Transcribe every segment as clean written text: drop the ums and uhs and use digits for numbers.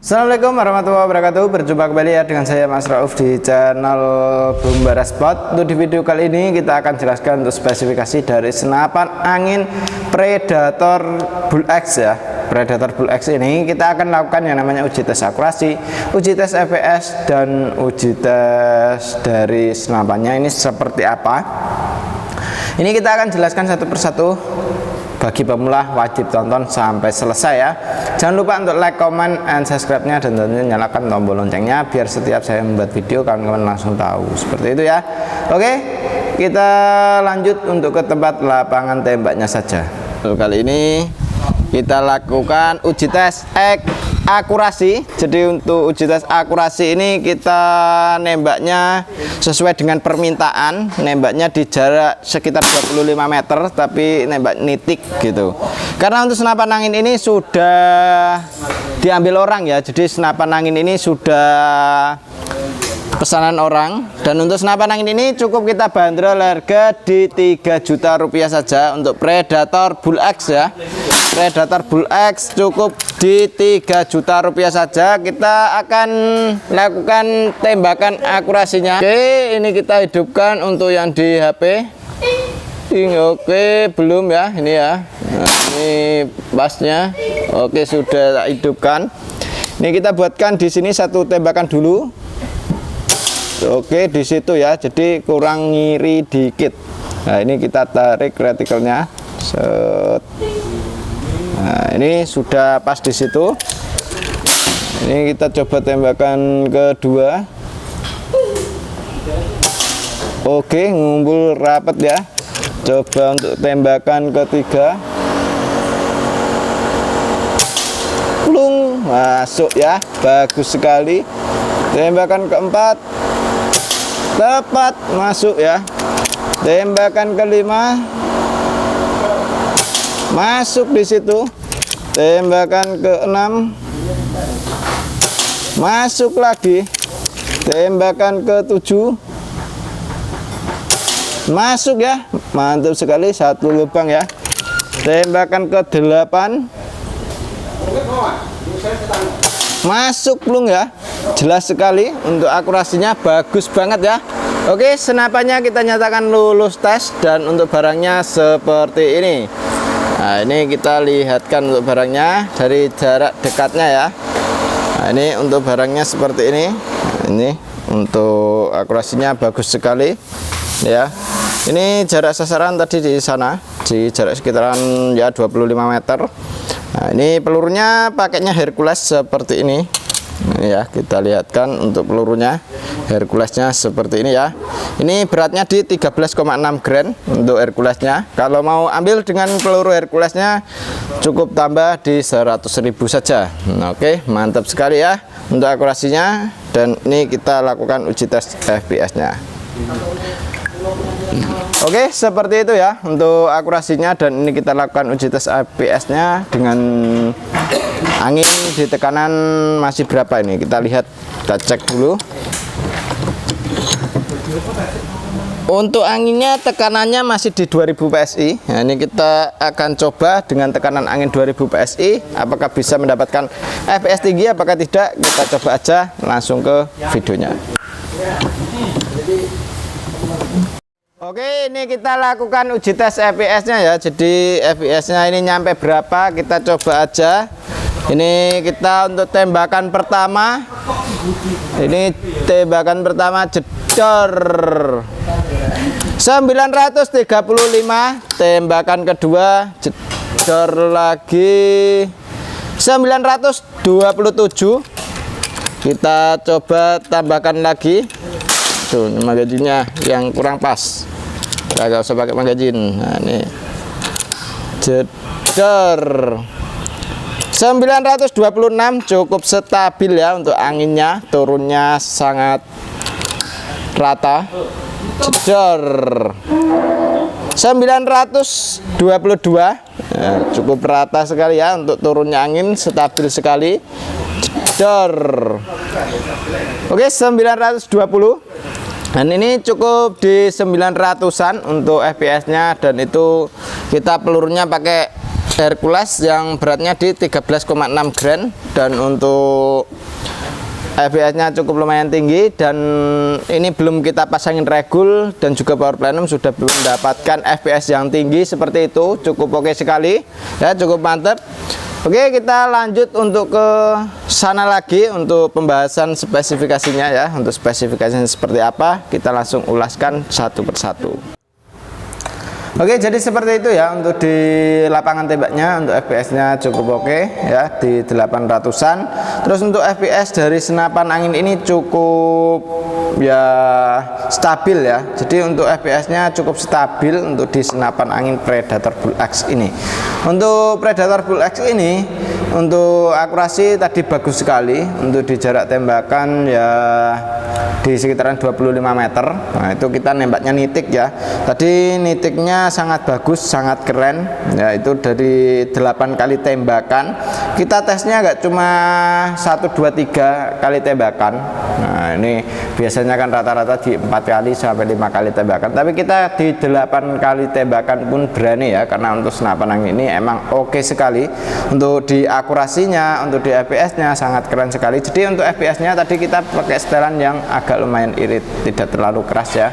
Assalamualaikum warahmatullahi wabarakatuh. Berjumpa kembali ya dengan saya Mas Rauf di channel Bumbara Spot. Untuk di video kali ini kita akan jelaskan untuk spesifikasi dari senapan angin Predator Bull X ya. Predator Bull X ini kita akan lakukan yang namanya uji tes akurasi, uji tes FPS, dan uji tes dari senapannya ini seperti apa. Ini kita akan jelaskan satu persatu. Bagi pemula wajib tonton sampai selesai ya. Jangan lupa untuk like, comment, and subscribe-nya, dan tentunya nyalakan tombol loncengnya biar setiap saya membuat video kawan-kawan langsung tahu. Seperti itu ya. Oke, kita lanjut untuk ke tempat lapangan tembaknya saja. Kali ini kita lakukan uji tes akurasi. Jadi untuk uji tes akurasi ini kita nembaknya sesuai dengan permintaan, nembaknya di jarak sekitar 25 meter tapi nembak nitik gitu. Karena untuk senapan angin ini sudah diambil orang ya, jadi senapan angin ini sudah pesanan orang. Dan untuk senapan angin ini cukup kita bandrol harga di 3 juta rupiah saja untuk Predator Bull X ya. Predator Bull X cukup di 3 juta rupiah saja. Kita akan lakukan tembakan akurasinya. Oke, ini kita hidupkan untuk yang di HP. Oke, belum ya, ini ya. Nah, ini pasnya. Oke, sudah tak hidupkan. Ini kita buatkan di sini satu tembakan dulu. Oke, di situ ya. Jadi kurang ngiri dikit. Nah, ini kita tarik retikelnya. Set. Nah, ini sudah pas di situ. Ini kita coba tembakan kedua. Oke, ngumpul rapat ya. Coba untuk tembakan ketiga. Plung, masuk ya. Bagus sekali. Tembakan keempat. Tepat masuk ya. Tembakan kelima. Masuk di situ. Tembakan ke-6 masuk lagi. Tembakan ke-7 masuk ya. Mantap sekali, satu lubang ya. Tembakan ke-8 masuk plung ya. Jelas sekali, untuk akurasinya bagus banget ya. Oke, senapannya kita nyatakan lulus tes. Dan untuk barangnya seperti ini. Nah, ini kita lihatkan untuk barangnya dari jarak dekatnya ya. Nah, ini untuk barangnya seperti ini. Ini untuk akurasinya bagus sekali ya. Ini jarak sasaran tadi di sana, di jarak sekitaran ya 25 meter. Nah, ini pelurunya pakainya Hercules seperti ini. Ya, kita lihatkan untuk pelurunya Herculesnya seperti ini ya. Ini beratnya di 13,6 gram untuk Herculesnya. Kalau mau ambil dengan peluru Herculesnya cukup tambah di 100.000 saja. Oke, mantap sekali ya untuk akurasinya. Dan ini kita lakukan uji tes FPS-nya. Oke, seperti itu ya untuk akurasinya. Dan ini kita lakukan uji tes FPS-nya dengan angin di tekanan masih berapa ini. Kita lihat, kita cek dulu. Untuk anginnya tekanannya masih di 2000 PSI. Nah, ini kita akan coba dengan tekanan angin 2000 PSI apakah bisa mendapatkan FPS tinggi apakah tidak. Kita coba aja langsung ke videonya. Oke, ini kita lakukan uji tes FPS-nya ya. Jadi FPS-nya ini nyampe berapa, kita coba aja. Ini kita untuk tembakan pertama. Ini tembakan pertama jedor 935. Tembakan kedua jedor lagi 927. Kita coba tambahkan lagi. Tuh, magazinnya yang kurang pas. Gak usah pakai magazin. Nah, ini jedor 926 cukup stabil ya untuk anginnya, turunnya sangat rata. Jedor 922 ya, cukup rata sekali ya untuk turunnya angin, stabil sekali. Jedor oke 920. Dan ini cukup di 900-an untuk FPS nya. Dan itu kita pelurunya pakai Hercules yang beratnya di 13,6 gram, dan untuk FPS-nya cukup lumayan tinggi, dan ini belum kita pasangin regul dan juga power plenum, sudah mendapatkan FPS yang tinggi seperti itu. Cukup oke sekali ya, cukup mantap. Oke, kita lanjut untuk ke sana lagi untuk pembahasan spesifikasinya ya. Untuk spesifikasinya seperti apa, kita langsung ulaskan satu persatu. Oke, jadi seperti itu ya untuk di lapangan tembaknya. Untuk FPS-nya cukup oke ya, di 800-an. Terus untuk FPS dari senapan angin ini cukup ya stabil ya. Jadi untuk FPS-nya cukup stabil untuk di senapan angin Predator Bull X ini. Untuk Predator Bull X ini untuk akurasi tadi bagus sekali. Untuk di jarak tembakan ya di sekitaran 25 meter. Nah, itu kita nembaknya nitik ya. Tadi nitiknya sangat bagus, sangat keren ya. Itu dari 8 kali tembakan. Kita tesnya nggak cuma 1, 2, 3 kali tembakan. Nah, ini biasanya kan rata-rata di 4 kali sampai 5 kali tembakan, tapi kita di 8 kali tembakan pun berani ya, karena untuk senapan angin ini emang oke sekali. Untuk di akurasinya, untuk di FPS-nya sangat keren sekali. Jadi untuk FPS-nya tadi kita pakai setelan yang agak lumayan irit, tidak terlalu keras ya.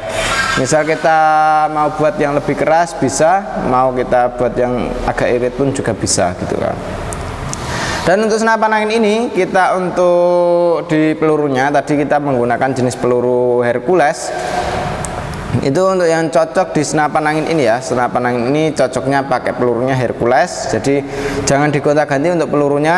Misal kita mau buat yang lebih keras bisa, mau kita buat yang agak irit pun juga bisa gitu kan. Dan untuk senapan angin ini kita untuk di pelurunya tadi kita menggunakan jenis peluru Hercules. Itu untuk yang cocok di senapan angin ini ya. Senapan angin ini cocoknya pakai pelurunya Hercules. Jadi jangan digonta-ganti untuk pelurunya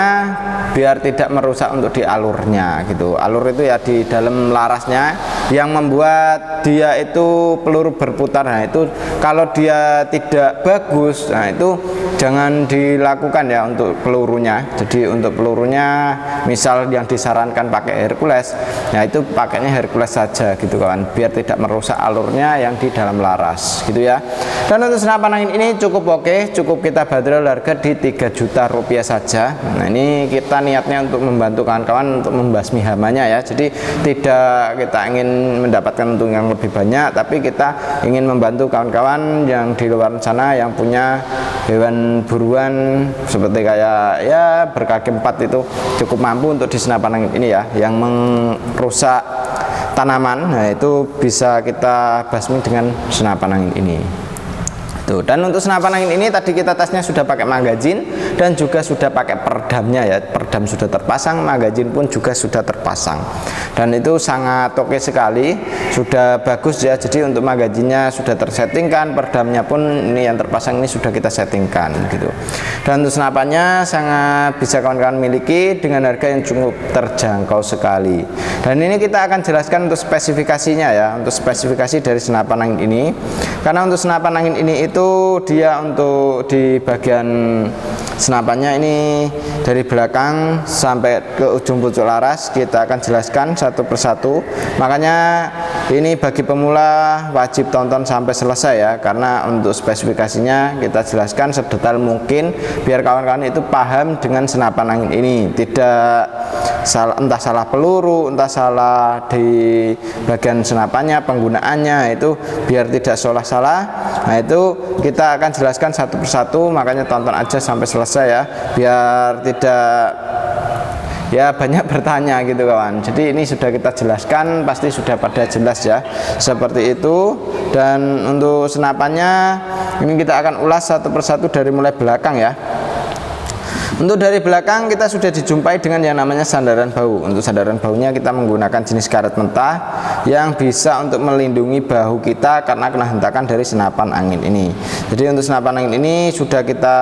biar tidak merusak untuk di alurnya gitu. Alur itu ya di dalam larasnya yang membuat dia itu peluru berputar. Nah, itu kalau dia tidak bagus, nah itu jangan dilakukan ya untuk pelurunya. Jadi untuk pelurunya misal yang disarankan pakai Hercules, nah itu pakainya Hercules saja gitu kawan, biar tidak merusak alurnya yang di dalam laras gitu ya. Dan untuk senapan angin ini cukup oke, cukup kita bandrol harga di 3 juta rupiah saja. Nah, ini kita niatnya untuk membantu kawan-kawan untuk membasmi hamanya ya. Jadi tidak kita ingin mendapatkan untung yang lebih banyak, tapi kita ingin membantu kawan-kawan yang di luar sana yang punya hewan buruan seperti kayak ya berkaki 4 itu cukup mampu untuk di senapan angin ini ya, yang merusak tanaman. Nah, itu bisa kita basmi dengan senapan angin ini. Tuh, dan untuk senapan angin ini tadi kita tesnya sudah pakai magazin dan juga sudah pakai peredamnya ya. Peredam sudah terpasang, magazin pun juga sudah terpasang. Dan itu sangat oke sekali, sudah bagus ya. Jadi untuk magazinnya sudah tersettingkan, peredamnya pun ini yang terpasang ini sudah kita settingkan gitu. Dan untuk senapannya sangat bisa kawan-kawan miliki dengan harga yang cukup terjangkau sekali. Dan ini kita akan jelaskan untuk spesifikasinya ya, untuk spesifikasi dari senapan angin ini. Karena untuk senapan angin ini itu dia untuk di bagian senapannya ini dari belakang sampai ke ujung pucuk laras kita akan jelaskan satu persatu. Makanya ini bagi pemula wajib tonton sampai selesai ya, karena untuk spesifikasinya kita jelaskan sedetail mungkin biar kawan-kawan itu paham dengan senapan angin ini, tidak salah, entah salah peluru, entah salah di bagian senapannya, penggunaannya itu biar tidak salah. Nah, itu kita akan jelaskan satu persatu, makanya tonton aja sampai selesai ya, biar tidak ya banyak bertanya gitu kawan. Jadi ini sudah kita jelaskan, pasti sudah pada jelas ya, seperti itu. Dan untuk senapannya ini kita akan ulas satu persatu dari mulai belakang ya. Untuk dari belakang kita sudah dijumpai dengan yang namanya sandaran bahu. Untuk sandaran bahunya kita menggunakan jenis karet mentah yang bisa untuk melindungi bahu kita karena kena hentakan dari senapan angin ini. Jadi untuk senapan angin ini sudah kita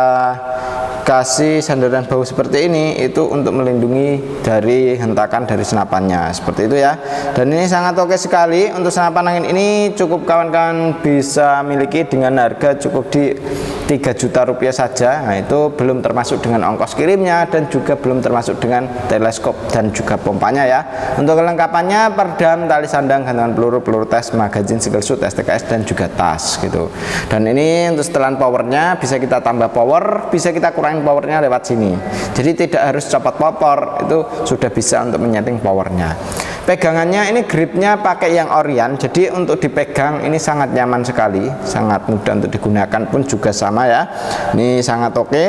kasih sandaran bahu seperti ini, itu untuk melindungi dari hentakan dari senapannya seperti itu ya. Dan ini sangat oke sekali. Untuk senapan angin ini cukup kawan-kawan bisa miliki dengan harga cukup di 3 juta rupiah saja. Nah, itu belum termasuk dengan ongkos kirimnya dan juga belum termasuk dengan teleskop dan juga pompanya ya. Untuk kelengkapannya peredam, tali sandang, gantungan peluru, peluru tes, magazin, single shoot, STKS dan juga tas gitu. Dan ini untuk setelan powernya bisa kita tambah power, bisa kita kurangin powernya lewat sini. Jadi tidak harus copot power, itu sudah bisa untuk menyeting powernya. Pegangannya ini gripnya pakai yang Orion, jadi untuk dipegang ini sangat nyaman sekali, sangat mudah untuk digunakan pun juga sama ya. Ini sangat oke.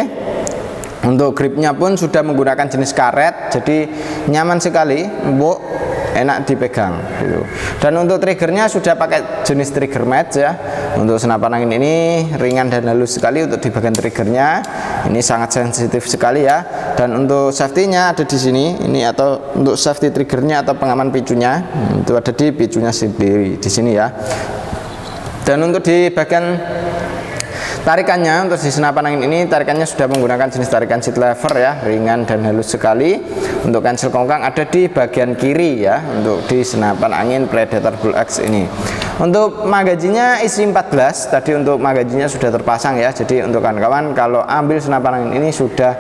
Untuk gripnya pun sudah menggunakan jenis karet, jadi nyaman sekali, empuk, enak dipegang gitu. Dan untuk triggernya sudah pakai jenis trigger match ya. Untuk senapan angin ini ringan dan halus sekali untuk di bagian triggernya. Ini sangat sensitif sekali ya. Dan untuk safety-nya ada di sini. Ini atau untuk safety triggernya atau pengaman picunya itu ada di picunya sendiri di sini ya. Dan untuk di bagian tarikannya, untuk di senapan angin ini tarikannya sudah menggunakan jenis tarikan seat lever ya, ringan dan halus sekali. Untuk cancel kongkang ada di bagian kiri ya, untuk di senapan angin Predator Bull X ini. Untuk magazinya isi 14, tadi untuk magazinya sudah terpasang ya. Jadi untuk kawan-kawan kalau ambil senapan angin ini sudah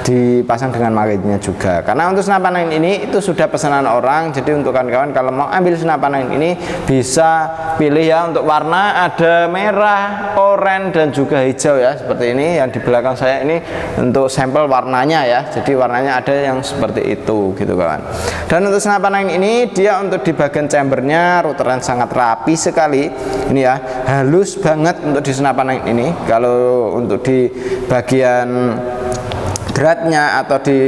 dipasang dengan magazinya juga. Karena untuk senapan angin ini itu sudah pesanan orang. Jadi untuk kawan-kawan kalau mau ambil senapan angin ini bisa pilih ya, untuk warna ada merah, oranye dan juga hijau ya, seperti ini. Yang di belakang saya ini untuk sampel warnanya ya, jadi warnanya ada yang seperti itu gitu kawan. Dan untuk senapan angin ini dia untuk di bagian chambernya routeran sangat rapi sekali ini ya, halus banget untuk di senapan angin ini. Kalau untuk di bagian dratnya atau di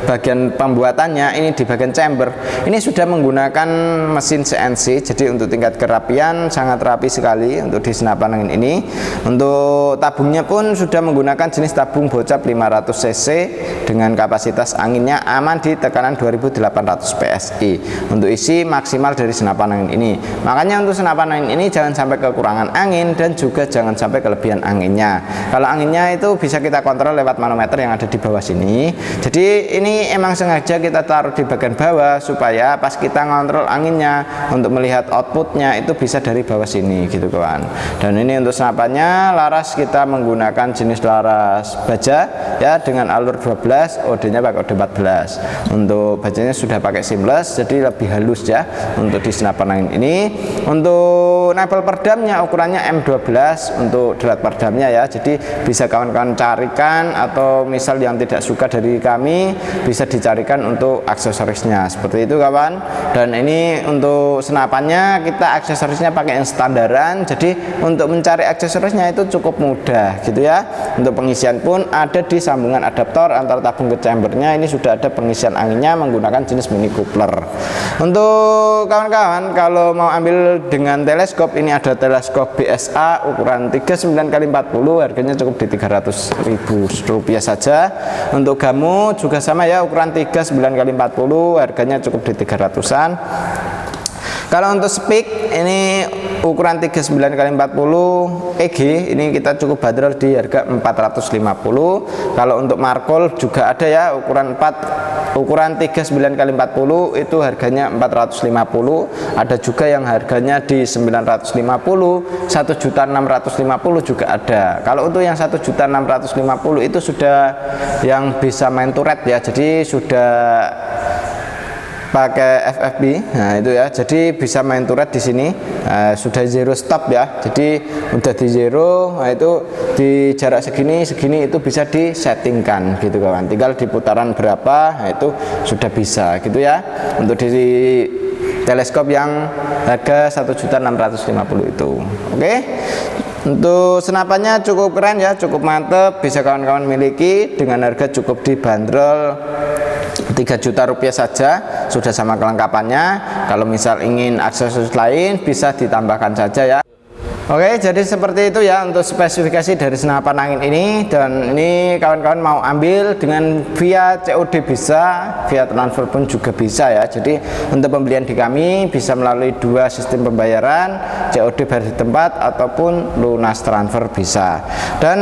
bagian pembuatannya ini di bagian chamber ini sudah menggunakan mesin CNC, jadi untuk tingkat kerapian sangat rapi sekali untuk di senapan angin ini. Untuk tabungnya pun sudah menggunakan jenis tabung bocap 500 cc dengan kapasitas anginnya aman di tekanan 2800 PSI untuk isi maksimal dari senapan angin ini. Makanya untuk senapan angin ini jangan sampai kekurangan angin dan juga jangan sampai kelebihan anginnya. Kalau anginnya itu bisa kita kontrol lewat manometer yang ada di bawah sini. Jadi ini emang sengaja kita taruh di bagian bawah supaya pas kita ngontrol anginnya untuk melihat outputnya itu bisa dari bawah sini gitu kawan. Dan ini untuk senapannya laras kita menggunakan jenis laras baja ya, dengan alur 12, OD-nya pakai OD 14. Untuk bajanya sudah pakai seamless, jadi lebih halus ya untuk di senapan angin ini. Untuk nabel perdamnya ukurannya M12 untuk drat perdamnya ya, jadi bisa kawan-kawan carikan atau misal yang tidak suka dari kami bisa dicarikan untuk aksesorisnya seperti itu kawan. Dan ini untuk senapannya kita aksesorisnya pakai yang standaran, jadi untuk mencari aksesorisnya itu cukup mudah gitu ya. Untuk pengisian pun ada di sambungan adaptor antara tabung ke chambernya, ini sudah ada pengisian anginnya menggunakan jenis mini coupler. Untuk kawan-kawan kalau mau ambil dengan teleskop, ini ada teleskop BSA ukuran 39x40, harganya cukup di 300.000 rupiah saja. Untuk gamu juga sama ya, ukuran 39x40, harganya cukup di 300-an. Kalau untuk speak ini ukuran 39x40 EG ini kita cukup bandrol di harga 450. Kalau untuk markol juga ada ya, ukuran 39x40 itu harganya 450. Ada juga yang harganya di 950, 1.650 juga ada. Kalau untuk yang 1.650 itu sudah yang bisa main turret ya, jadi sudah pakai FFB. Nah itu ya, jadi bisa main turret di sini. Sudah zero stop ya, jadi udah di zero. Nah itu di jarak segini itu bisa disettingkan gitu kawan, tinggal di putaran berapa, nah itu sudah bisa gitu ya. Untuk di teleskop yang harga 1.650 itu oke. Untuk senapannya cukup keren ya, cukup mantep, bisa kawan-kawan miliki dengan harga cukup dibanderol 3 juta rupiah saja, sudah sama kelengkapannya. Kalau misal ingin aksesoris lain bisa ditambahkan saja ya. Oke, jadi seperti itu ya untuk spesifikasi dari senapan angin ini. Dan ini kawan-kawan mau ambil dengan via COD bisa, via transfer pun juga bisa ya. Jadi untuk pembelian di kami bisa melalui dua sistem pembayaran, COD bayar di tempat ataupun lunas transfer bisa. Dan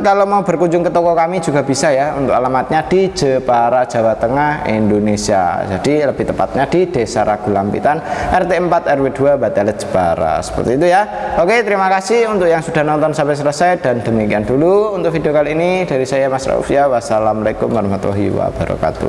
kalau mau berkunjung ke toko kami juga bisa ya, untuk alamatnya di Jepara, Jawa Tengah, Indonesia. Jadi lebih tepatnya di Desa Ragulampitan, RT 4 RW 2 Batalet Jepara. Seperti itu ya. Oke, terima kasih untuk yang sudah nonton sampai selesai, dan demikian dulu untuk video kali ini dari saya Mas Rauf ya. Wassalamualaikum warahmatullahi wabarakatuh.